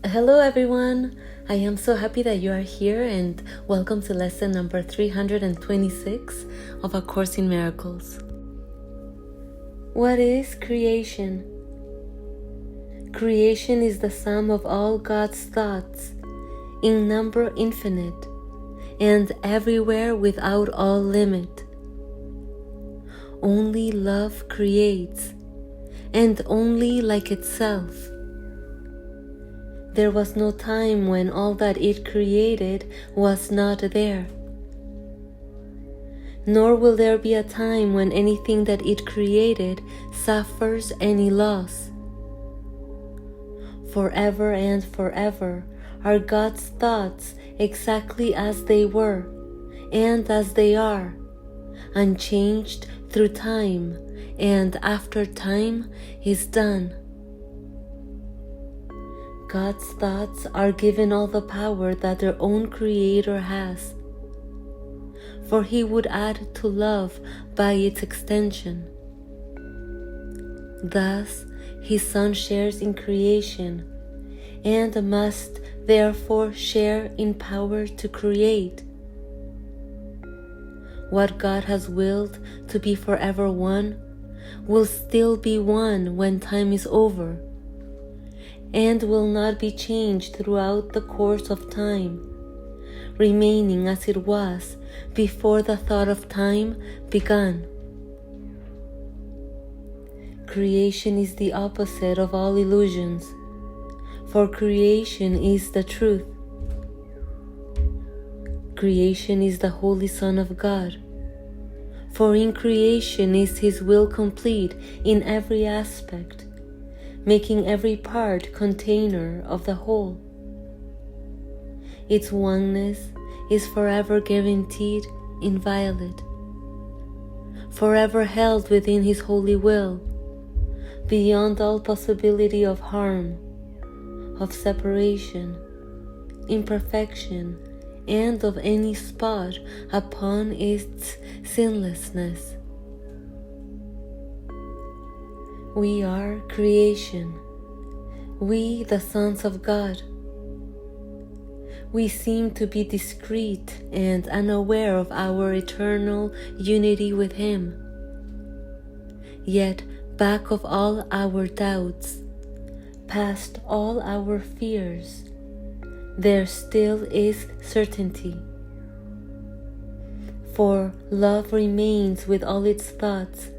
Hello everyone! I am so happy that you are here and welcome to lesson number 326 of A Course in Miracles. What is creation? Creation is the sum of all God's thoughts, in number infinite, and everywhere without all limit. Only love creates, and only like itself. There was no time when all that it created was not there. Nor will there be a time when anything that it created suffers any loss. Forever and forever are God's thoughts exactly as they were and as they are, unchanged through time, and after time is done. God's thoughts are given all the power that their own Creator has, for He would add to love by its extension. Thus, His Son shares in creation, and must therefore share in power to create. What God has willed to be forever one will still be one when time is over, and will not be changed throughout the course of time, remaining as it was before the thought of time began. Creation is the opposite of all illusions, for creation is the truth. Creation is the Holy Son of God, for in creation is His will complete in every aspect, making every part container of the whole. Its oneness is forever guaranteed, inviolate, forever held within His holy will, beyond all possibility of harm, of separation, imperfection, and of any spot upon its sinlessness. We are creation, we the sons of God. We seem to be discreet and unaware of our eternal unity with Him. Yet back of all our doubts, past all our fears, there still is certainty. For love remains with all its thoughts,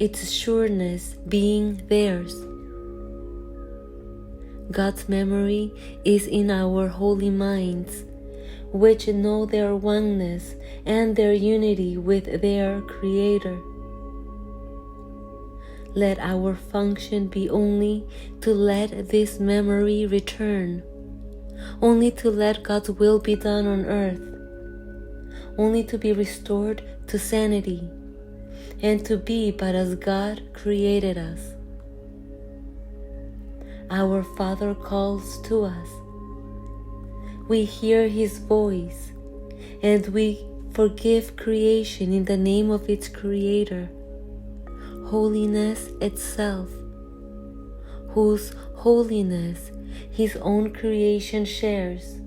its sureness being theirs. God's memory is in our holy minds, which know their oneness and their unity with their Creator. Let our function be only to let this memory return, only to let God's will be done on earth, only to be restored to sanity, and to be but as God created us. Our Father calls to us. We hear His voice, and we forgive creation in the name of its Creator, holiness itself, whose holiness His own creation shares,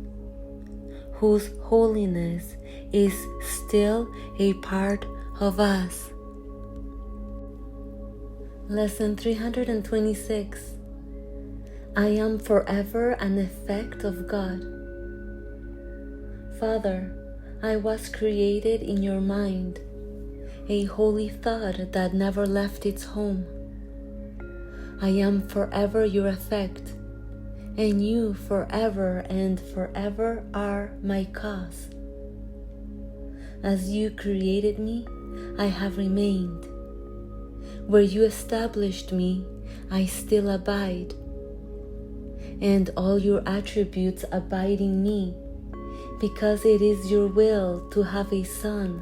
whose holiness is still a part of us. Lesson 326. I am forever an effect of God. Father, I was created in your mind, a holy thought that never left its home. I am forever your effect, and you forever and forever are my cause. As you created me, I have remained. Where you established me, I still abide, and all your attributes abide in me, because it is your will to have a Son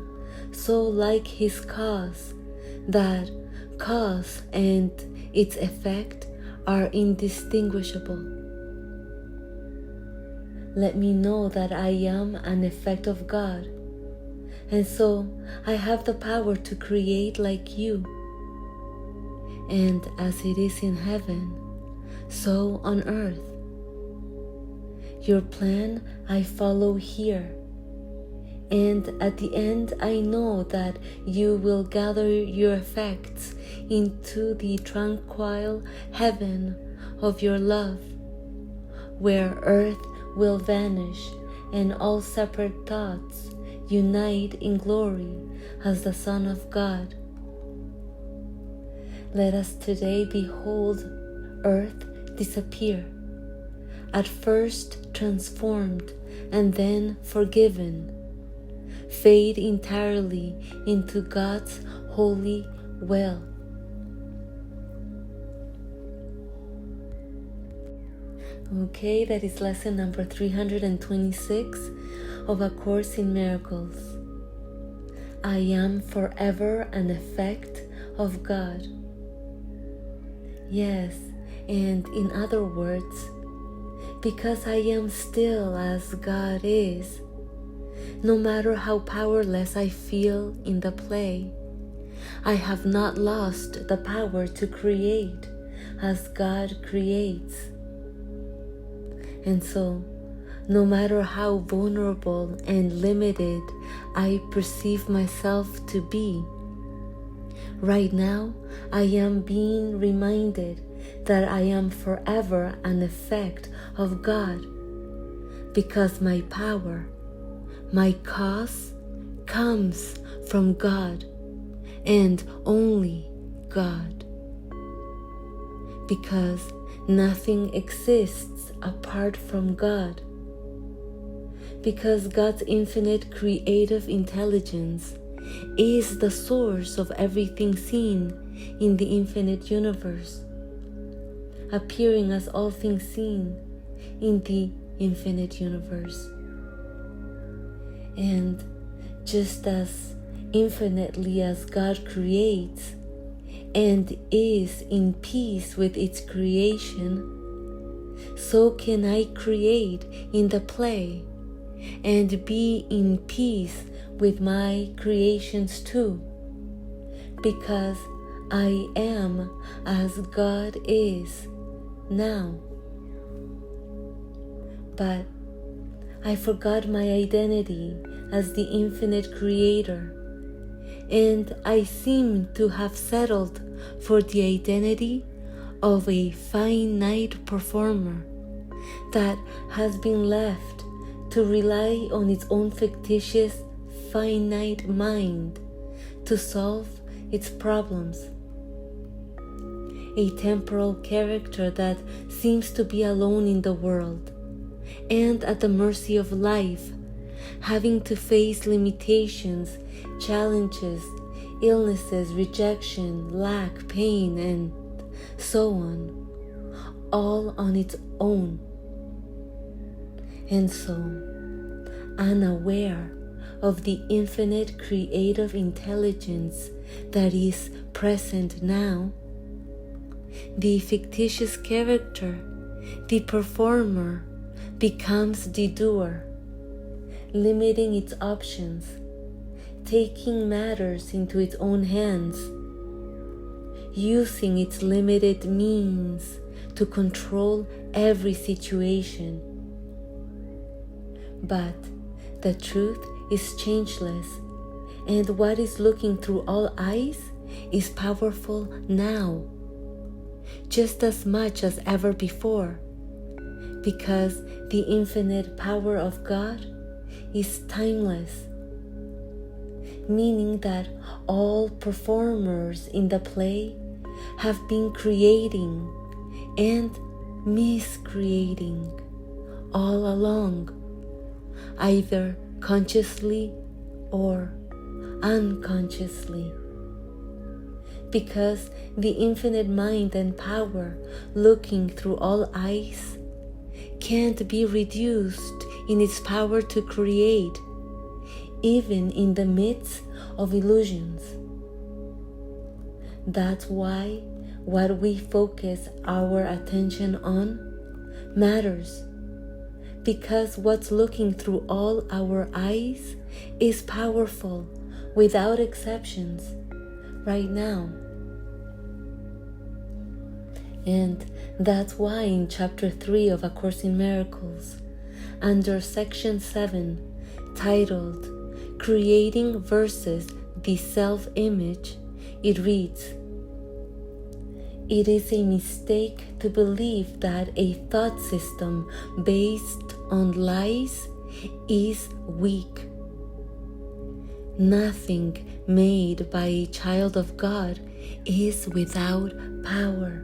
so like His cause, that cause and its effect are indistinguishable. Let me know that I am an effect of God, and so I have the power to create like you. And as it is in heaven, so on earth. Your plan I follow here. And at the end, I know that you will gather your effects into the tranquil heaven of your love, where earth will vanish and all separate thoughts unite in glory as the Son of God. Let us today behold earth disappear, at first transformed and then forgiven, fade entirely into God's holy well. Okay, that is lesson number 326 of A Course in Miracles. I am forever an effect of God. Yes, and in other words, because I am still as God is, no matter how powerless I feel in the play, I have not lost the power to create as God creates. And so, no matter how vulnerable and limited I perceive myself to be, right now I am being reminded that I am forever an effect of God, because my power, my cause, comes from God and only God. Because nothing exists apart from God. Because God's infinite creative intelligence is the source of everything seen in the infinite universe, appearing as all things seen in the infinite universe. And just as infinitely as God creates and is in peace with its creation, so can I create in the play and be in peace with my creations too, because I am as God is now. But I forgot my identity as the infinite creator, and I seem to have settled for the identity of a finite performer that has been left to rely on its own fictitious finite mind to solve its problems. A temporal character that seems to be alone in the world and at the mercy of life, having to face limitations, challenges, illnesses, rejection, lack, pain, and so on, all on its own. And so, unaware of the infinite creative intelligence that is present now, the fictitious character, the performer, becomes the doer, limiting its options, taking matters into its own hands, using its limited means to control every situation. But the truth is changeless, and what is looking through all eyes is powerful now, just as much as ever before, because the infinite power of God is timeless, meaning that all performers in the play have been creating and miscreating all along, either consciously or unconsciously, because the infinite mind and power looking through all eyes can't be reduced in its power to create, even in the midst of illusions. That's why what we focus our attention on matters, because what's looking through all our eyes is powerful without exceptions right now. And that's why in chapter 3 of A Course in Miracles, under section 7, titled Creating versus the Self-Image, it reads, "It is a mistake to believe that a thought system based on lies is weak. Nothing made by a child of God is without power."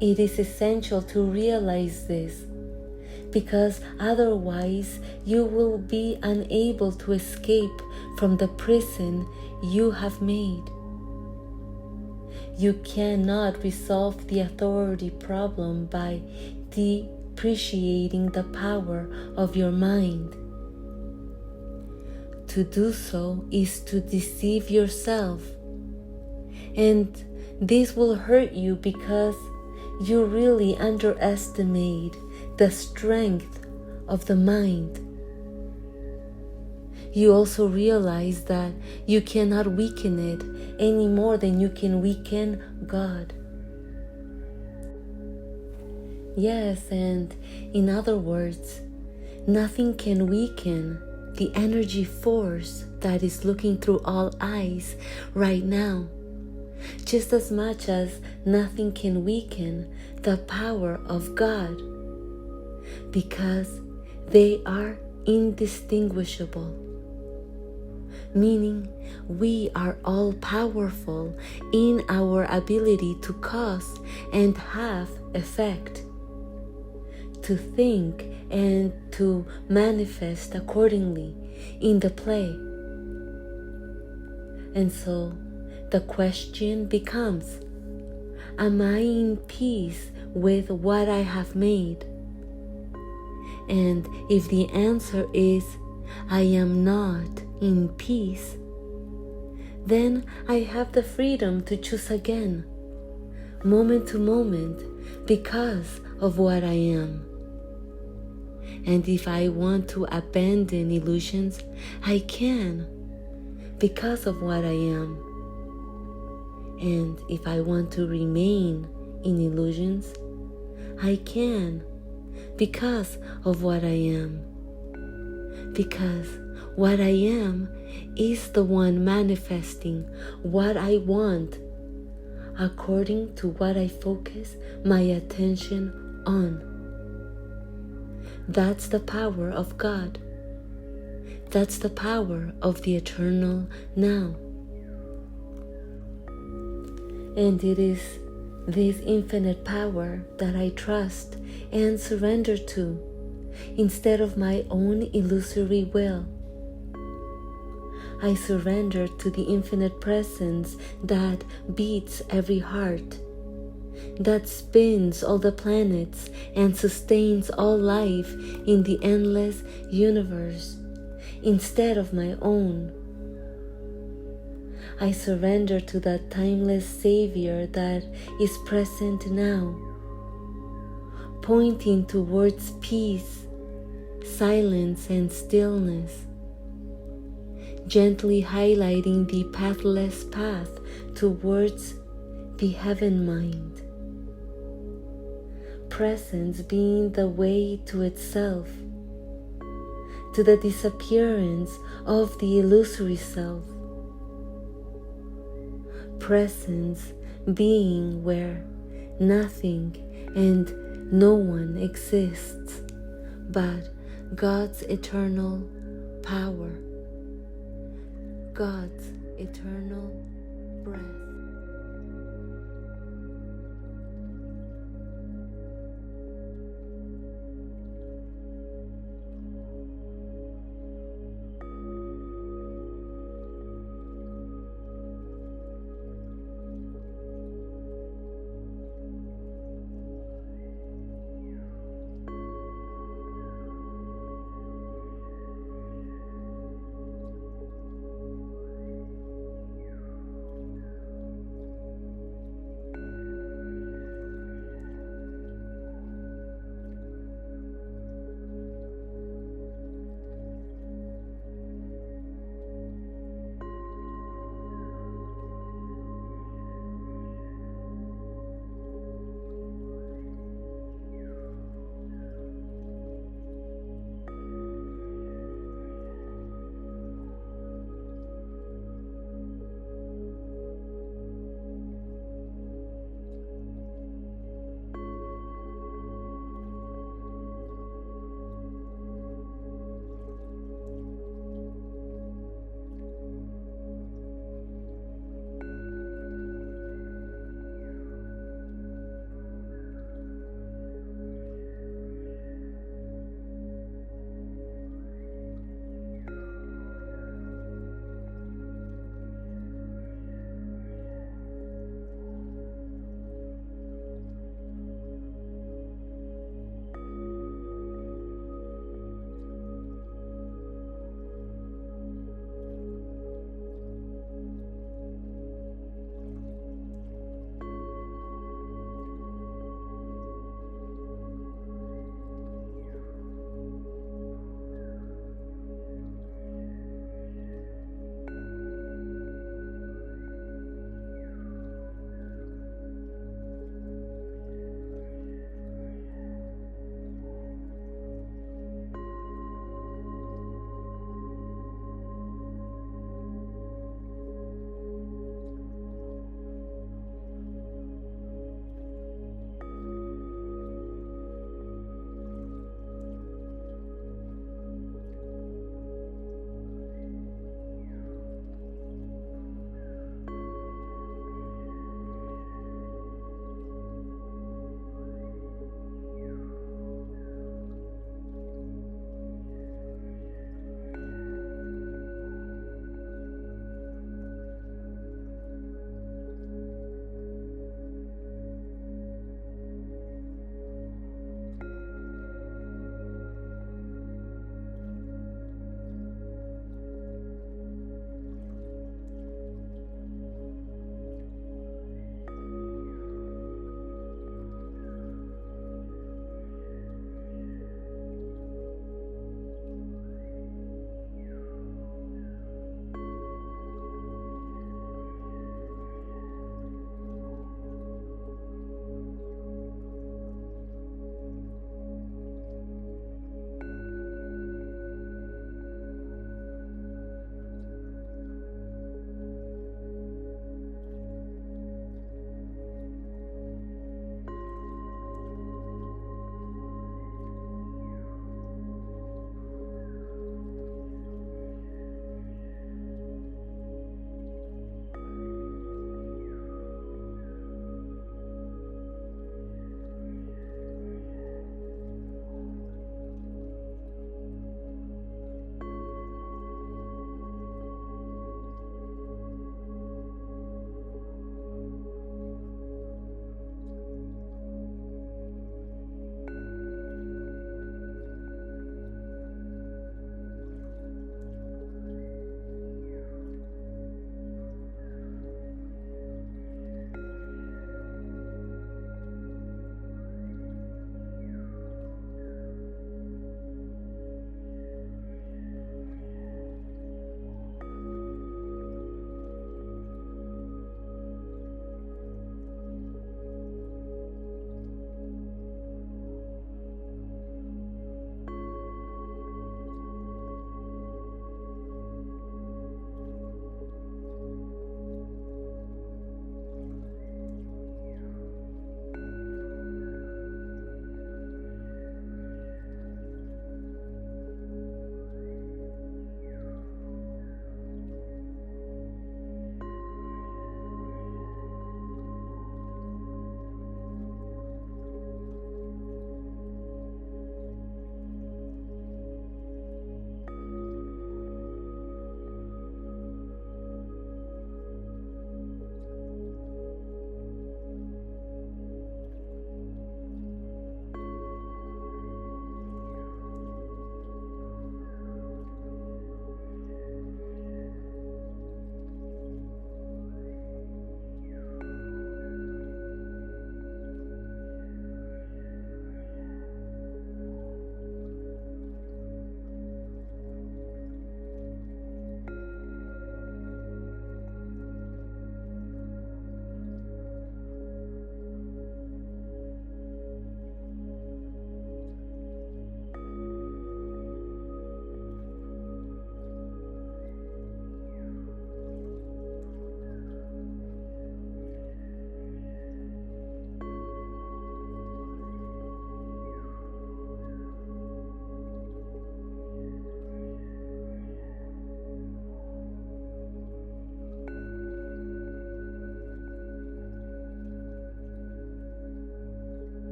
It is essential to realize this, because otherwise you will be unable to escape from the prison you have made. You cannot resolve the authority problem by depreciating the power of your mind. To do so is to deceive yourself, and this will hurt you because you really underestimate the strength of the mind. You also realize that you cannot weaken it any more than you can weaken God. Yes, and in other words, nothing can weaken the energy force that is looking through all eyes right now, just as much as nothing can weaken the power of God, because they are indistinguishable, meaning we are all powerful in our ability to cause and have effect, to think and to manifest accordingly in the play. And so the question becomes, am I in peace with what I have made? And if the answer is, I am not in peace, then I have the freedom to choose again, moment to moment, because of what I am. And if I want to abandon illusions, I can, because of what I am. And if I want to remain in illusions, I can, because of what I am. Because what I am is the one manifesting what I want according to what I focus my attention on. That's the power of God. That's the power of the eternal now. And it is this infinite power that I trust and surrender to, instead of my own illusory will. I surrender to the infinite presence that beats every heart, that spins all the planets and sustains all life in the endless universe, instead of my own. I surrender to that timeless Savior that is present now, pointing towards peace, silence, and stillness, gently highlighting the pathless path towards the heaven mind. Presence being the way to itself, to the disappearance of the illusory self. Presence being where nothing and no one exists but God's eternal power, God's eternal breath.